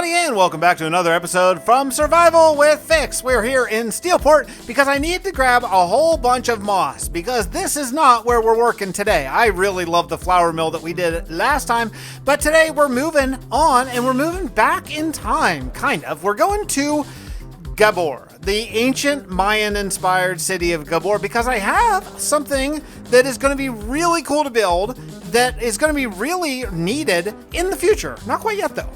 everybody, and welcome back to another episode from Survival with Fix. We're here in Steelport because I need to grab a whole bunch of moss because this is not where we're working today. I really love the flour mill that we did last time, but today we're moving on and we're moving back in time, kind of. We're going to Gabor, the ancient Mayan-inspired city of Gabor, because I have something that is going to be really cool to build that is going to be really needed in the future. Not quite yet, though.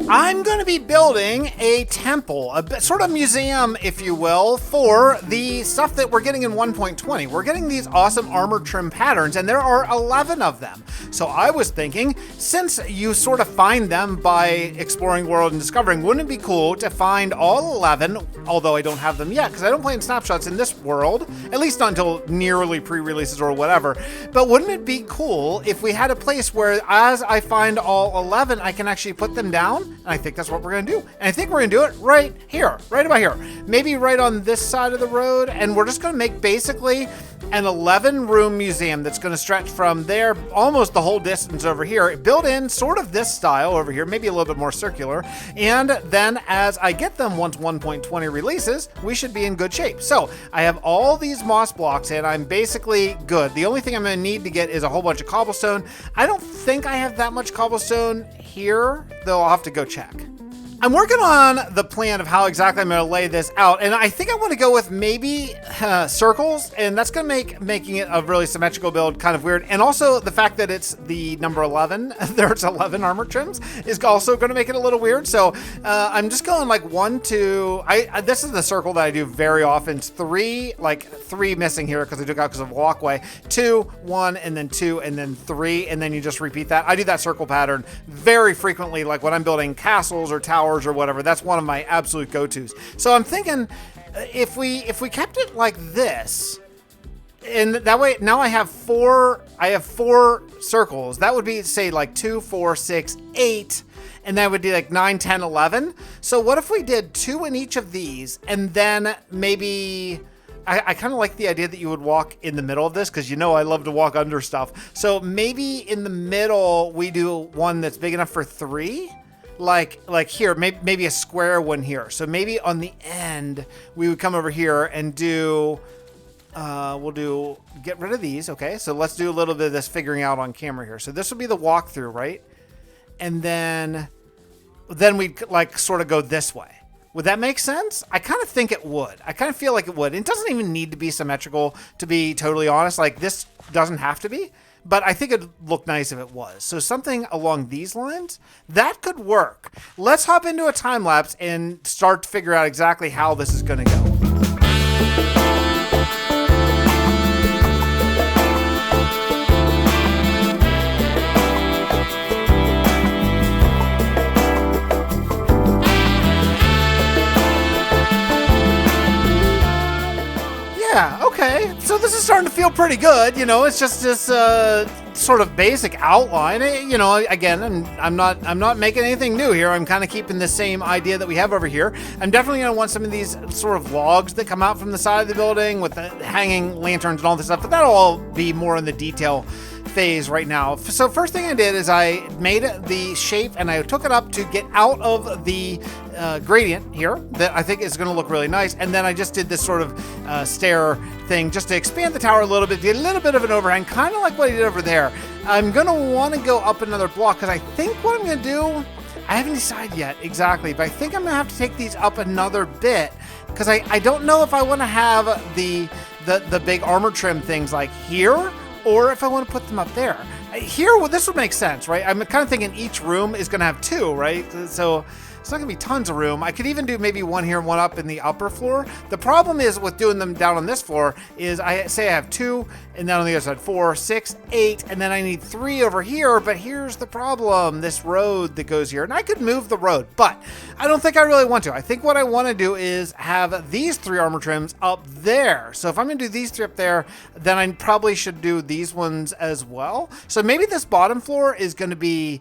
I'm going to be building a temple, a sort of museum, if you will, for the stuff that we're getting in 1.20. We're getting these awesome armor trim patterns, and there are 11 of them. So I was thinking, since you sort of find them by exploring the world and discovering, wouldn't it be cool to find all 11, although I don't have them yet, because I don't play in snapshots in this world, at least not until nearly pre-releases or whatever. But wouldn't it be cool if we had a place where, as I find all 11, I can actually put them down? And I think that's what we're going to do. And I think we're going to do it right here, right about here. Maybe right on this side of the road. And we're just going to make basically an 11-room museum that's going to stretch from there almost the whole distance over here, built in sort of this style over here, maybe a little bit more circular. And then as I get them, once 1.20 releases, we should be in good shape. So I have all these moss blocks and I'm basically good. The only thing I'm going to need to get is a whole bunch of cobblestone. I don't think I have that much cobblestone here, though I'll have to go check. I'm working on the plan of how exactly I'm going to lay this out, and I think I want to go with maybe circles, and that's going to make making it a really symmetrical build kind of weird. And also the fact that it's the number 11, there's 11 armor trims, is also going to make it a little weird. So I'm just going like 1, 2. This is the circle that I do very often. It's 3, like 3 missing here because I took out because of walkway. 2, 1, and then 2, and then 3, and then you just repeat that. I do that circle pattern very frequently, like when I'm building castles or towers or whatever. That's one of my absolute go-tos. So I'm thinking if we kept it like this, and that way now I have 4 circles. That would be, say, like 2, 4, 6, 8, and that would be like 9, 10, 11. So what if we did 2 in each of these, and then maybe I kind of like the idea that you would walk in the middle of this, because you know I love to walk under stuff. So maybe in the middle we do one that's big enough for 3. Like here, maybe a square one here. So maybe on the end, we would come over here and do, get rid of these. Okay, so let's do a little bit of this figuring out on camera here. So this would be the walkthrough, right? And then we'd like sort of go this way. Would that make sense? I kind of think it would. I kind of feel like it would. It doesn't even need to be symmetrical, to be totally honest. Like this doesn't have to be. But I think it'd look nice if it was. So something along these lines, that could work. Let's hop into a time lapse and start to figure out exactly how this is going to go. Yeah, okay. So this is starting to feel pretty good. You know, it's just this sort of basic outline. You know, again, I'm not making anything new here. I'm kind of keeping the same idea that we have over here. I'm definitely going to want some of these sort of logs that come out from the side of the building with the hanging lanterns and all this stuff, but that'll all be more in the detail phase right now. So first thing I did is I made the shape and I took it up to get out of the gradient here that I think is going to look really nice. And then I just did this sort of stair thing just to expand the tower a little bit, get a little bit of an overhang, kind of like what I did over there. I'm going to want to go up another block because I think what I'm going to do, I haven't decided yet exactly, but I think I'm going to have to take these up another bit because I don't know if I want to have the big armor trim things like here, or if I want to put them up there. Here, well, this would make sense, right? I'm kind of thinking each room is going to have 2, right? So it's not going to be tons of room. I could even do maybe one here and one up in the upper floor. The problem is with doing them down on this floor is I say I have 2, and then on the other side 4, 6, 8, and then I need 3 over here. But here's the problem, this road that goes here. And I could move the road, but I don't think I really want to. I think what I want to do is have these 3 armor trims up there. So if I'm going to do these 3 up there, then I probably should do these ones as well. So maybe this bottom floor is going to be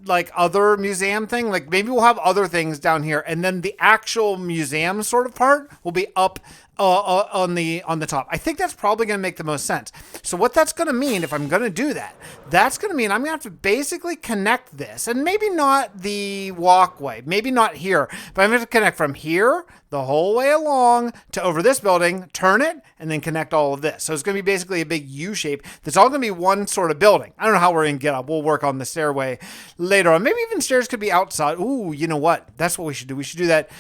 like other museum thing, like maybe we'll have other things down here, and then the actual museum sort of part will be up on the top. I think that's probably going to make the most sense. So what that's going to mean, if I'm going to do that, that's going to mean I'm going to have to basically connect this, and maybe not the walkway, maybe not here, but I'm going to connect from here the whole way along to over this building, turn it, and then connect all of this. So it's going to be basically a big U shape. That's all going to be one sort of building. I don't know how we're going to get up. We'll work on the stairway later on. Maybe even stairs could be outside. Ooh, you know what? That's what we should do. We should do that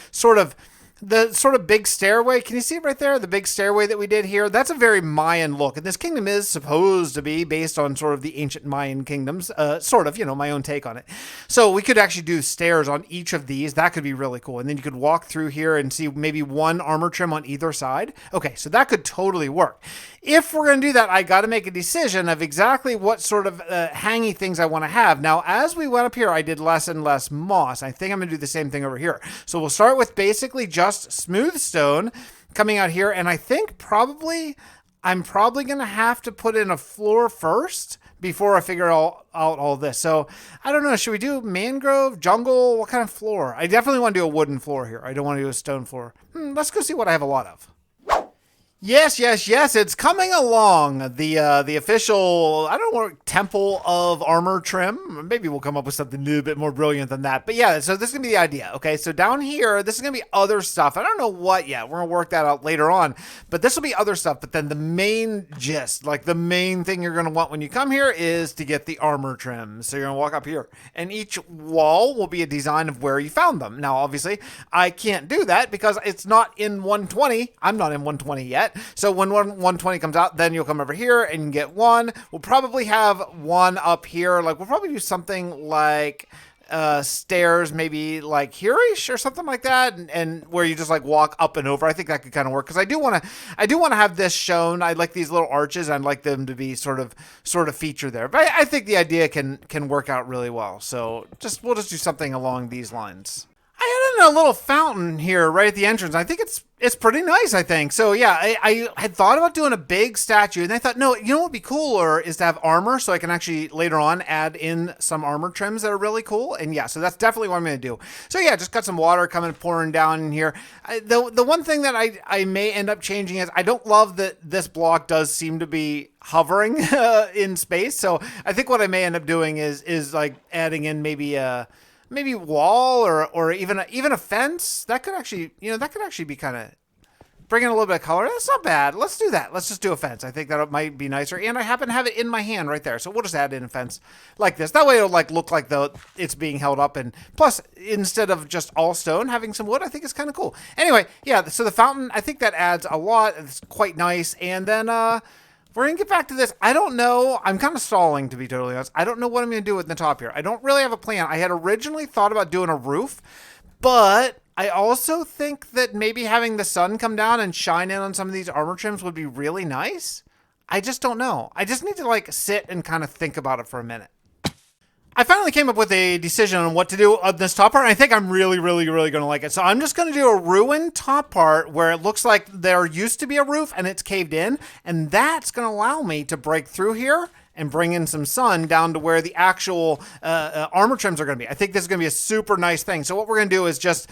the sort of big stairway. Can you see it right there? The big stairway that we did here. That's a very Mayan look. And this kingdom is supposed to be based on sort of the ancient Mayan kingdoms. Sort of, my own take on it. So we could actually do stairs on each of these. That could be really cool. And then you could walk through here and see maybe one armor trim on either side. Okay, so that could totally work. If we're going to do that, I got to make a decision of exactly what sort of hangy things I want to have. Now, as we went up here, I did less and less moss. I think I'm going to do the same thing over here. So we'll start with basically just smooth stone coming out here. And I think I'm probably going to have to put in a floor first before I figure out all this. So I don't know. Should we do mangrove, jungle? What kind of floor? I definitely want to do a wooden floor here. I don't want to do a stone floor. Let's go see what I have a lot of. Yes, it's coming along. The official, I don't know, temple of armor trim. Maybe we'll come up with something a little bit more brilliant than that. But yeah, so this is going to be the idea. Okay, so down here, this is going to be other stuff. I don't know what yet. We're going to work that out later on. But this will be other stuff. But then the main gist, like the main thing you're going to want when you come here is to get the armor trim. So you're going to walk up here. And each wall will be a design of where you found them. Now, obviously, I can't do that because it's not in 120. I'm not in 120 yet. So when 120 comes out, then you'll come over here and you can get one. We'll probably have one up here. Like we'll probably do something like stairs, maybe like here-ish or something like that, and where you just like walk up and over. I think that could kind of work because I do want to have this shown. I like these little arches. I'd like them to be sort of feature there. But I think the idea can work out really well. So we'll just do something along these lines. I added a little fountain here right at the entrance. I think it's pretty nice, I think. So yeah, I had thought about doing a big statue, and I thought, no, you know what would be cooler is to have armor, so I can actually later on add in some armor trims that are really cool. And yeah, so that's definitely what I'm going to do. So yeah, just got some water pouring down in here. The one thing that I may end up changing is I don't love that this block does seem to be hovering in space. So I think what I may end up doing is like adding in maybe wall or even a fence. That could actually be kind of bringing a little bit of color. That's not bad. Let's do that. Let's just do a fence. I think that might be nicer. And I happen to have it in my hand right there. So we'll just add in a fence like this. That way it'll like look like it's being held up. And plus, instead of just all stone, having some wood, I think is kind of cool. Anyway, yeah, so the fountain, I think that adds a lot. It's quite nice. And then, we're going to get back to this. I don't know. I'm kind of stalling, to be totally honest. I don't know what I'm going to do with the top here. I don't really have a plan. I had originally thought about doing a roof, but I also think that maybe having the sun come down and shine in on some of these armor trims would be really nice. I just don't know. I just need to like sit and kind of think about it for a minute. I finally came up with a decision on what to do on this top part, and I think I'm really, really, really going to like it. So I'm just going to do a ruined top part where it looks like there used to be a roof and it's caved in, and that's going to allow me to break through here and bring in some sun down to where the actual armor trims are going to be. I think this is going to be a super nice thing. So what we're going to do is just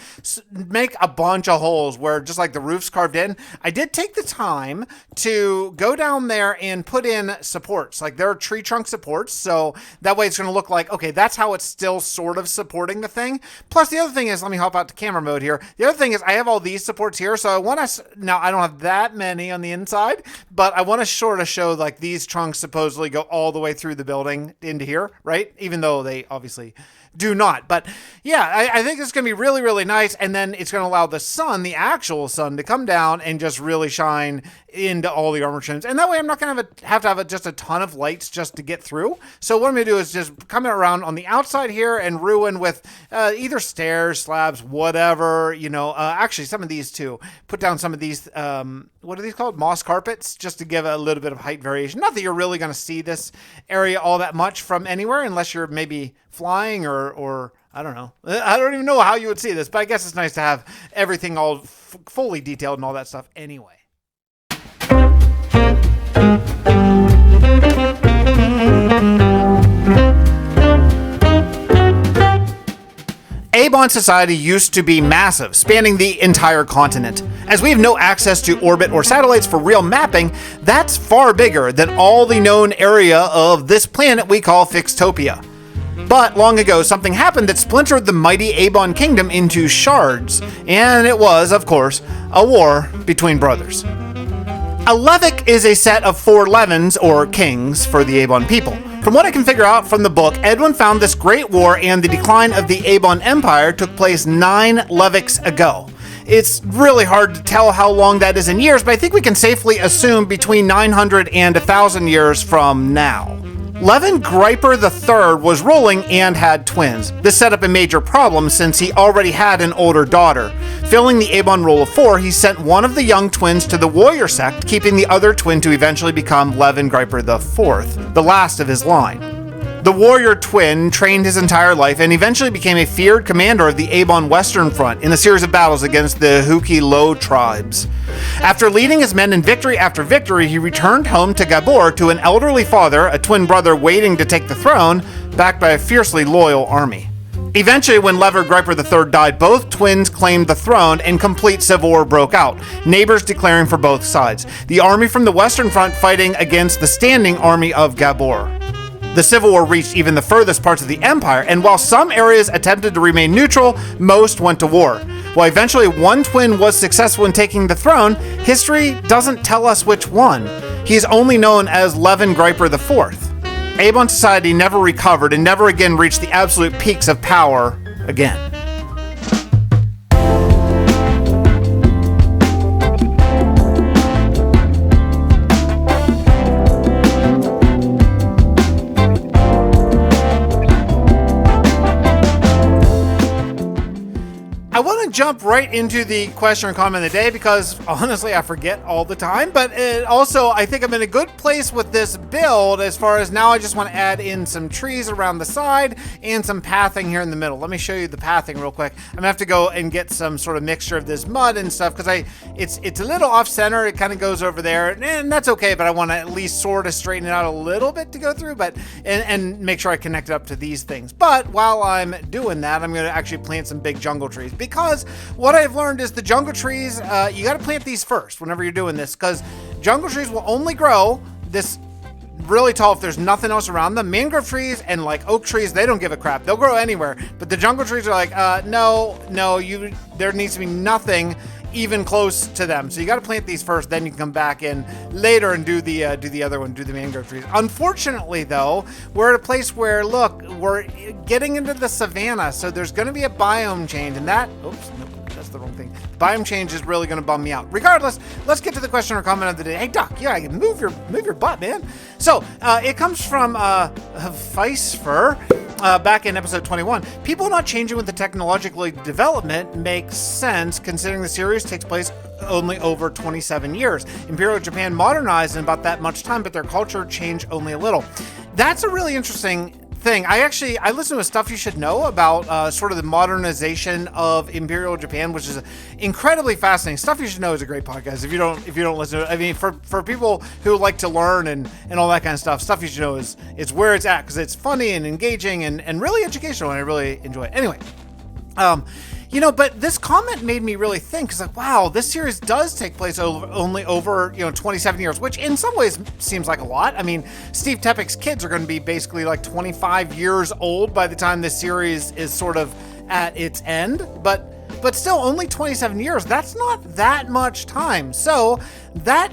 make a bunch of holes where just like the roof's carved in. I did take the time to go down there and put in supports. Like there are tree trunk supports. So that way it's going to look like, okay, that's how it's still sort of supporting the thing. Plus the other thing is, let me hop out to camera mode here. The other thing is I have all these supports here. So I want to, now I don't have that many on the inside, but I want to sort of show like these trunks supposedly go all the way through the building into here, right? Even though they obviously do not. But yeah, I think it's going to be really, really nice. And then it's going to allow the sun, the actual sun, to come down and just really shine into all the armor trims. And that way I'm not going to have to have just a ton of lights just to get through. So what I'm going to do is just come around on the outside here and ruin with either stairs, slabs, whatever, actually some of these too. Put down some of these, what are these called? Moss carpets, just to give a little bit of height variation. Not that you're really going to see this area all that much from anywhere unless you're maybe flying or I don't know. I don't even know how you would see this, but I guess it's nice to have everything all fully detailed and all that stuff anyway. Avon society used to be massive, spanning the entire continent. As we have no access to orbit or satellites for real mapping, that's far bigger than all the known area of this planet we call Fixtopia. But long ago, something happened that splintered the mighty Avon kingdom into shards, and it was, of course, a war between brothers. A Levick is a set of 4 Levins, or kings, for the Avon people. From what I can figure out from the book, Edwin found this great war and the decline of the Avon Empire took place 9 Levicks ago. It's really hard to tell how long that is in years, but I think we can safely assume between 900 and 1,000 years from now. Levin Griper III was ruling and had twins. This set up a major problem since he already had an older daughter. Filling the Avon rule of 4, he sent one of the young twins to the warrior sect, keeping the other twin to eventually become Levin Griper IV, the last of his line. The warrior twin trained his entire life and eventually became a feared commander of the Avon Western Front in a series of battles against the Huki Low tribes. After leading his men in victory after victory, he returned home to Gabor to an elderly father, a twin brother waiting to take the throne, backed by a fiercely loyal army. Eventually, when Levin Griper III died, both twins claimed the throne and complete civil war broke out, neighbors declaring for both sides. The army from the Western Front fighting against the standing army of Gabor. The Civil War reached even the furthest parts of the empire, and while some areas attempted to remain neutral, most went to war. While eventually one twin was successful in taking the throne, history doesn't tell us which one. He is only known as Levin Griper IV. Avon society never recovered and never again reached the absolute peaks of power again. I want to jump right into the question or comment of the day because honestly I forget all the time, but also I think I'm in a good place with this build as far as now I just want to add in some trees around the side and some pathing here in the middle. Let me show you the pathing real quick. I'm gonna have to go and get some sort of mixture of this mud and stuff because it's a little off center. It kind of goes over there and that's okay, but I want to at least sort of straighten it out a little bit to go through, but and make sure I connect it up to these things. But while I'm doing that, I'm going to actually plant some big jungle trees. Because what I've learned is the jungle trees, you got to plant these first whenever you're doing this, because jungle trees will only grow this really tall if there's nothing else around them. Mangrove trees and like oak trees, they don't give a crap. They'll grow anywhere. But the jungle trees are like, no, there needs to be nothing even close to them. So you got to plant these first, then you can come back in later and do the other one, do the mangrove trees. Unfortunately though, we're at a place where, look, we're getting into the savanna, so there's going to be a biome change, and that, oops, nope, that's the wrong thing. Biome change is really going to bum me out. Regardless, let's get to the question or comment of the day. Hey Duck, yeah, move your butt, man. So it comes from Fixxiverse. Back in episode 21, people not changing with the technological development makes sense considering the series takes place only over 27 years. Imperial Japan modernized in about that much time, but their culture changed only a little. That's a really interesting thing. I listened to Stuff You Should Know about sort of the modernization of Imperial Japan, which is incredibly fascinating. Stuff You Should Know is a great podcast. If you don't listen to it, I mean, for people who like to learn and all that kind of stuff, Stuff You Should Know is where it's at because it's funny and engaging and really educational, and I really enjoy it. Anyway, but this comment made me really think, because like, wow, this series does take place only over 27 years, which in some ways seems like a lot. I mean, Steve Tepek's kids are going to be basically like 25 years old by the time this series is sort of at its end, but still only 27 years. That's not that much time. So that,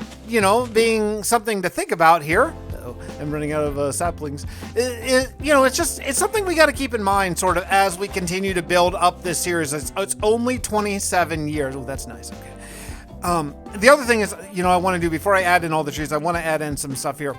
being something to think about here. I'm running out of saplings. It's something we got to keep in mind sort of as we continue to build up this series. It's only 27 years. Oh, that's nice. Okay. The other thing is, I want to do before I add in all the trees, I want to add in some stuff here.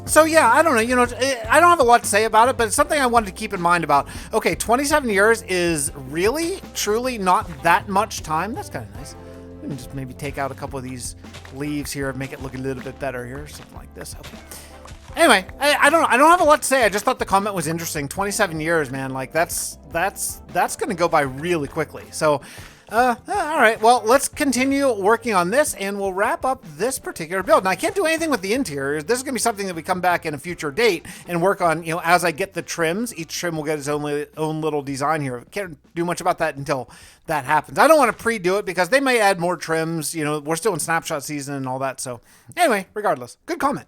So yeah, I don't know, I don't have a lot to say about it, but it's something I wanted to keep in mind about. Okay, 27 years is really, truly not that much time. That's kind of nice. We can just maybe take out a couple of these leaves here and make it look a little bit better here. Something like this. Okay. Anyway, I don't have a lot to say. I just thought the comment was interesting. 27 years, man. Like that's going to go by really quickly. So, All right, well, let's continue working on this, and we'll wrap up this particular build. Now, I can't do anything with the interiors. This is going to be something that we come back in a future date and work on, as I get the trims. Each trim will get its own little design here. Can't do much about that until that happens. I don't want to pre-do it because they may add more trims. We're still in snapshot season and all that. So anyway, regardless, good comment.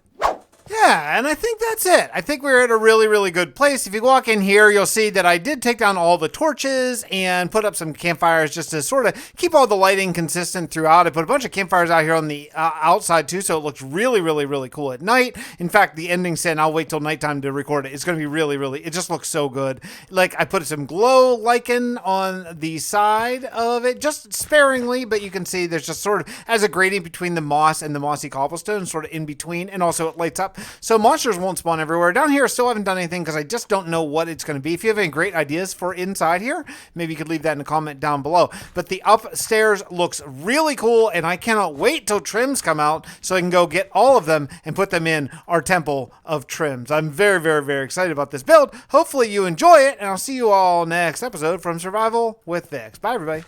Yeah, and I think that's it. I think we're at a really, really good place. If you walk in here, you'll see that I did take down all the torches and put up some campfires just to sort of keep all the lighting consistent throughout. I put a bunch of campfires out here on the outside too, so it looks really, really, really cool at night. In fact, the ending scene, I'll wait till nighttime to record it. It's going to be really, really, it just looks so good. Like, I put some glow lichen on the side of it, just sparingly, but you can see there's just sort of as a gradient between the moss and the mossy cobblestone, sort of in between, and also it lights up. So monsters won't spawn everywhere. Down here, I still haven't done anything because I just don't know what it's going to be. If you have any great ideas for inside here, maybe you could leave that in a comment down below. But the upstairs looks really cool, and I cannot wait till trims come out so I can go get all of them and put them in our temple of trims. I'm very, very, very excited about this build. Hopefully you enjoy it, and I'll see you all next episode from Survival with Fix. Bye, everybody.